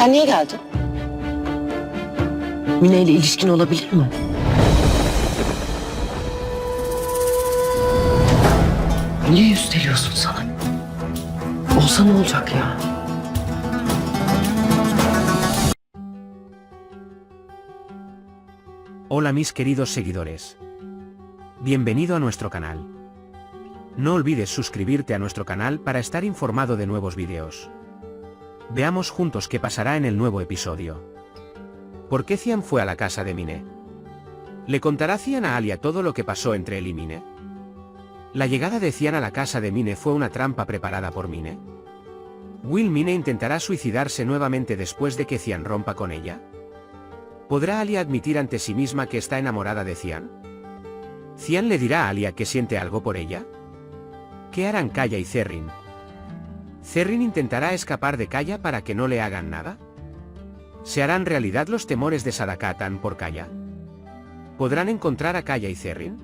Sen niye geldin? Mine ile ilişkin olabilir mi? Niye üsteliyorsun sana? Olsa ne olacak ya? Hola mis queridos seguidores. Bienvenido a nuestro canal. No olvides suscribirte a nuestro canal para estar informado de nuevos vídeos. Veamos juntos qué pasará en el nuevo episodio. ¿Por qué Cian fue a la casa de Mine? ¿Le contará Cian a Alia todo lo que pasó entre él y Mine? ¿La llegada de Cian a la casa de Mine fue una trampa preparada por Mine? ¿Will Mine intentará suicidarse nuevamente después de que Cian rompa con ella? ¿Podrá Alia admitir ante sí misma que está enamorada de Cian? ¿Cian le dirá a Alia que siente algo por ella? ¿Qué harán Kaya y Zerrin? ¿Zerrin intentará escapar de Kaya para que no le hagan nada? ¿Se harán realidad los temores de Sadakatan por Kaya? ¿Podrán encontrar a Kaya y Zerrin?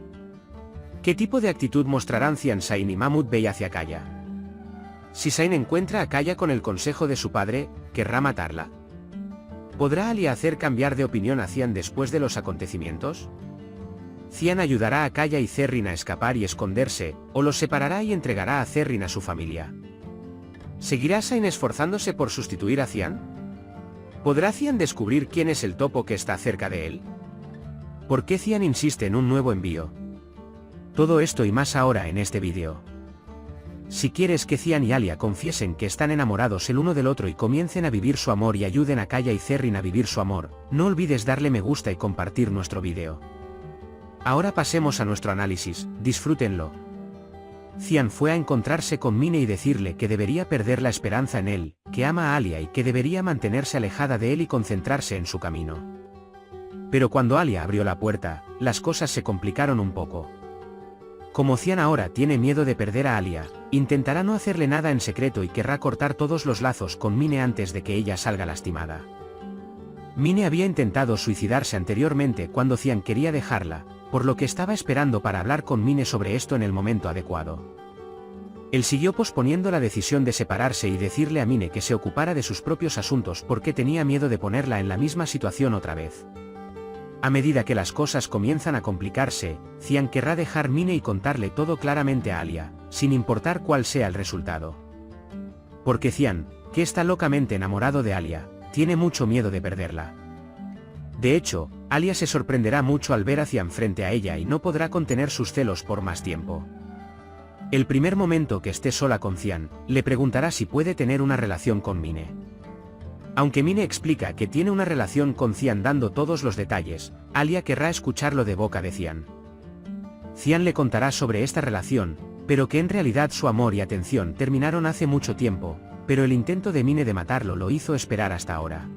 ¿Qué tipo de actitud mostrarán Cian, Sain y Mahmut Bey hacia Kaya? Si Sain encuentra a Kaya con el consejo de su padre, ¿querrá matarla? ¿Podrá Alia hacer cambiar de opinión a Cian después de los acontecimientos? ¿Cian ayudará a Kaya y Zerrin a escapar y esconderse, o los separará y entregará a Zerrin a su familia? ¿Seguirá Sain esforzándose por sustituir a Cian? ¿Podrá Cian descubrir quién es el topo que está cerca de él? ¿Por qué Cian insiste en un nuevo envío? Todo esto y más ahora en este vídeo. Si quieres que Cian y Alia confiesen que están enamorados el uno del otro y comiencen a vivir su amor y ayuden a Kaya y Zerrin a vivir su amor, no olvides darle me gusta y compartir nuestro vídeo. Ahora pasemos a nuestro análisis, disfrútenlo. Cian fue a encontrarse con Mine y decirle que debería perder la esperanza en él, que ama a Alia y que debería mantenerse alejada de él y concentrarse en su camino. Pero cuando Alia abrió la puerta, las cosas se complicaron un poco. Como Cian ahora tiene miedo de perder a Alia, intentará no hacerle nada en secreto y querrá cortar todos los lazos con Mine antes de que ella salga lastimada. Mine había intentado suicidarse anteriormente cuando Cian quería dejarla, por lo que estaba esperando para hablar con Mine sobre esto en el momento adecuado. Él siguió posponiendo la decisión de separarse y decirle a Mine que se ocupara de sus propios asuntos porque tenía miedo de ponerla en la misma situación otra vez. A medida que las cosas comienzan a complicarse, Cian querrá dejar Mine y contarle todo claramente a Alia, sin importar cuál sea el resultado. Porque Cian, que está locamente enamorado de Alia, tiene mucho miedo de perderla. De hecho, Alia se sorprenderá mucho al ver a Cian frente a ella y no podrá contener sus celos por más tiempo. El primer momento que esté sola con Cian, le preguntará si puede tener una relación con Mine. Aunque Mine explica que tiene una relación con Cian dando todos los detalles, Alia querrá escucharlo de boca de Cian. Cian le contará sobre esta relación, pero que en realidad su amor y atención terminaron hace mucho tiempo, pero el intento de Mine de matarlo lo hizo esperar hasta ahora.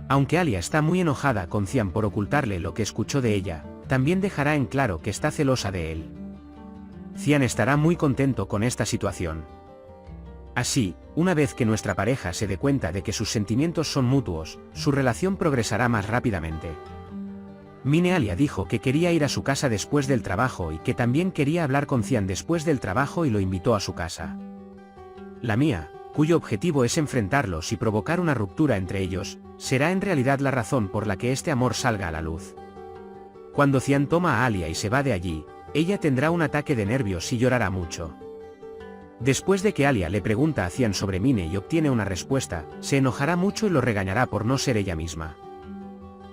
Aunque Alia está muy enojada con Cian por ocultarle lo que escuchó de ella, también dejará en claro que está celosa de él. Cian estará muy contento con esta situación. Así, una vez que nuestra pareja se dé cuenta de que sus sentimientos son mutuos, su relación progresará más rápidamente. Mine Alia dijo que quería ir a su casa después del trabajo y que también quería hablar con Cian después del trabajo y lo invitó a su casa. La mía, cuyo objetivo es enfrentarlos y provocar una ruptura entre ellos, será en realidad la razón por la que este amor salga a la luz. Cuando Cian toma a Alia y se va de allí, ella tendrá un ataque de nervios y llorará mucho. Después de que Alia le pregunta a Cian sobre Mine y obtiene una respuesta, se enojará mucho y lo regañará por no ser ella misma.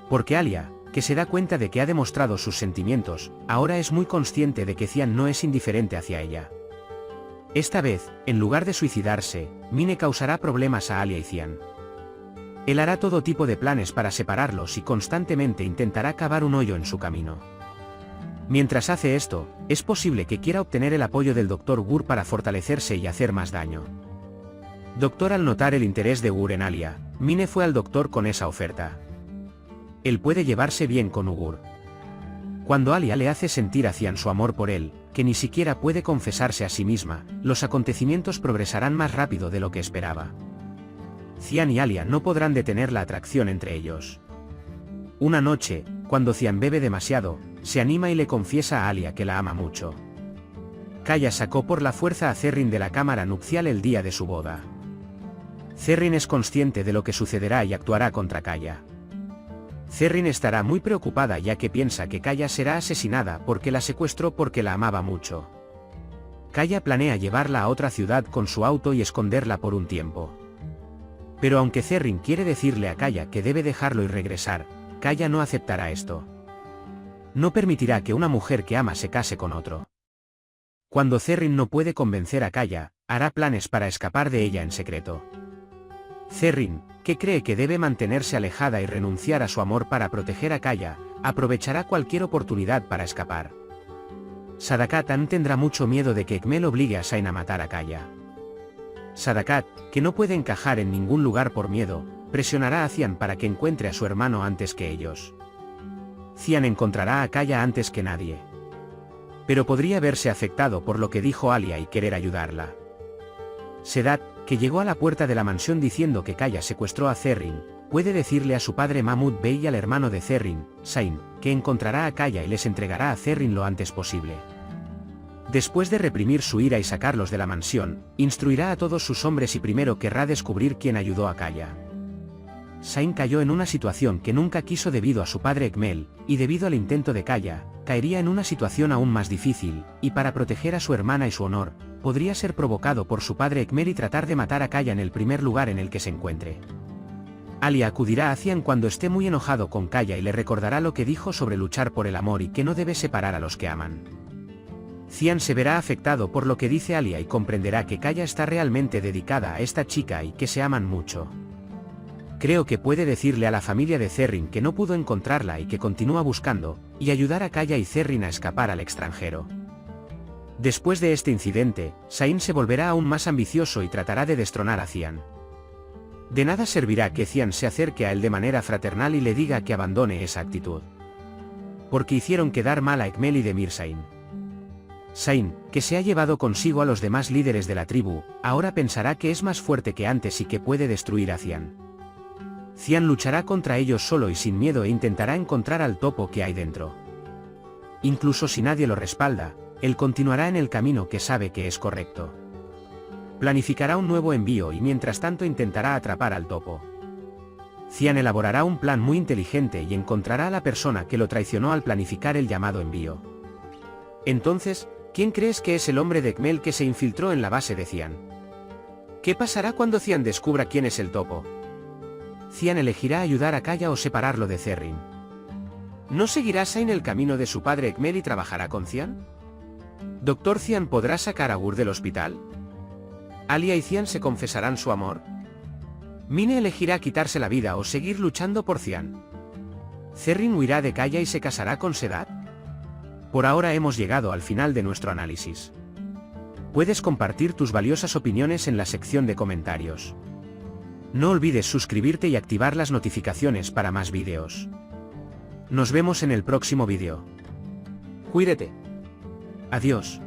Porque Alia, que se da cuenta de que ha demostrado sus sentimientos, ahora es muy consciente de que Cian no es indiferente hacia ella. Esta vez, en lugar de suicidarse, Mine causará problemas a Alia y Cian. Él hará todo tipo de planes para separarlos y constantemente intentará cavar un hoyo en su camino. Mientras hace esto, es posible que quiera obtener el apoyo del Dr. Gur para fortalecerse y hacer más daño. Doctor, al notar el interés de Gur en Alia, Mine fue al doctor con esa oferta. Él puede llevarse bien con Ugur. Cuando Alia le hace sentir a Cian su amor por él, que ni siquiera puede confesarse a sí misma, los acontecimientos progresarán más rápido de lo que esperaba. Cian y Alia no podrán detener la atracción entre ellos. Una noche, cuando Cian bebe demasiado, se anima y le confiesa a Alia que la ama mucho. Kaya sacó por la fuerza a Zerrin de la cámara nupcial el día de su boda. Zerrin es consciente de lo que sucederá y actuará contra Kaya. Zerrin estará muy preocupada ya que piensa que Kaya será asesinada porque la secuestró porque la amaba mucho. Kaya planea llevarla a otra ciudad con su auto y esconderla por un tiempo. Pero aunque Zerrin quiere decirle a Kaya que debe dejarlo y regresar, Kaya no aceptará esto. No permitirá que una mujer que ama se case con otro. Cuando Zerrin no puede convencer a Kaya, hará planes para escapar de ella en secreto. Zerrin, que cree que debe mantenerse alejada y renunciar a su amor para proteger a Kaya, aprovechará cualquier oportunidad para escapar. Sadakat tendrá mucho miedo de que Ekmel obligue a Zayn a matar a Kaya. Sadakat, que no puede encajar en ningún lugar por miedo, presionará a Cian para que encuentre a su hermano antes que ellos. Cian encontrará a Kaya antes que nadie. Pero podría verse afectado por lo que dijo Alia y querer ayudarla. Sedat, que llegó a la puerta de la mansión diciendo que Kaya secuestró a Zerrin, puede decirle a su padre Mahmud Bey y al hermano de Zerrin, Zayn, que encontrará a Kaya y les entregará a Zerrin lo antes posible. Después de reprimir su ira y sacarlos de la mansión, instruirá a todos sus hombres y primero querrá descubrir quién ayudó a Kaya. Zayn cayó en una situación que nunca quiso debido a su padre Ekmel, y debido al intento de Kaya, caería en una situación aún más difícil, y para proteger a su hermana y su honor, podría ser provocado por su padre Ekmel y tratar de matar a Kaya en el primer lugar en el que se encuentre. Alia acudirá a Cian cuando esté muy enojado con Kaya y le recordará lo que dijo sobre luchar por el amor y que no debe separar a los que aman. Cian se verá afectado por lo que dice Alia y comprenderá que Kaya está realmente dedicada a esta chica y que se aman mucho. Creo que puede decirle a la familia de Zerrin que no pudo encontrarla y que continúa buscando, y ayudar a Kaya y Zerrin a escapar al extranjero. Después de este incidente, Zayn se volverá aún más ambicioso y tratará de destronar a Cian. De nada servirá que Cian se acerque a él de manera fraternal y le diga que abandone esa actitud. Porque hicieron quedar mal a Ekmel y Demir Zayn. Zayn, que se ha llevado consigo a los demás líderes de la tribu, ahora pensará que es más fuerte que antes y que puede destruir a Cian. Cian luchará contra ellos solo y sin miedo e intentará encontrar al topo que hay dentro. Incluso si nadie lo respalda, él continuará en el camino que sabe que es correcto. Planificará un nuevo envío y mientras tanto intentará atrapar al topo. Cian elaborará un plan muy inteligente y encontrará a la persona que lo traicionó al planificar el llamado envío. Entonces, ¿quién crees que es el hombre de Ekmel que se infiltró en la base de Cian? ¿Qué pasará cuando Cian descubra quién es el topo? Cian elegirá ayudar a Kaya o separarlo de Zerrin. ¿No seguirá Zayn el camino de su padre Ekmel y trabajará con Cian? ¿Dr. Cian podrá sacar a Gur del hospital? ¿Alia y Cian se confesarán su amor? ¿Mine elegirá quitarse la vida o seguir luchando por Cian? ¿Zerrin huirá de Kaya y se casará con Sedat? Por ahora hemos llegado al final de nuestro análisis. Puedes compartir tus valiosas opiniones en la sección de comentarios. No olvides suscribirte y activar las notificaciones para más vídeos. Nos vemos en el próximo vídeo. Cuídate. Adiós.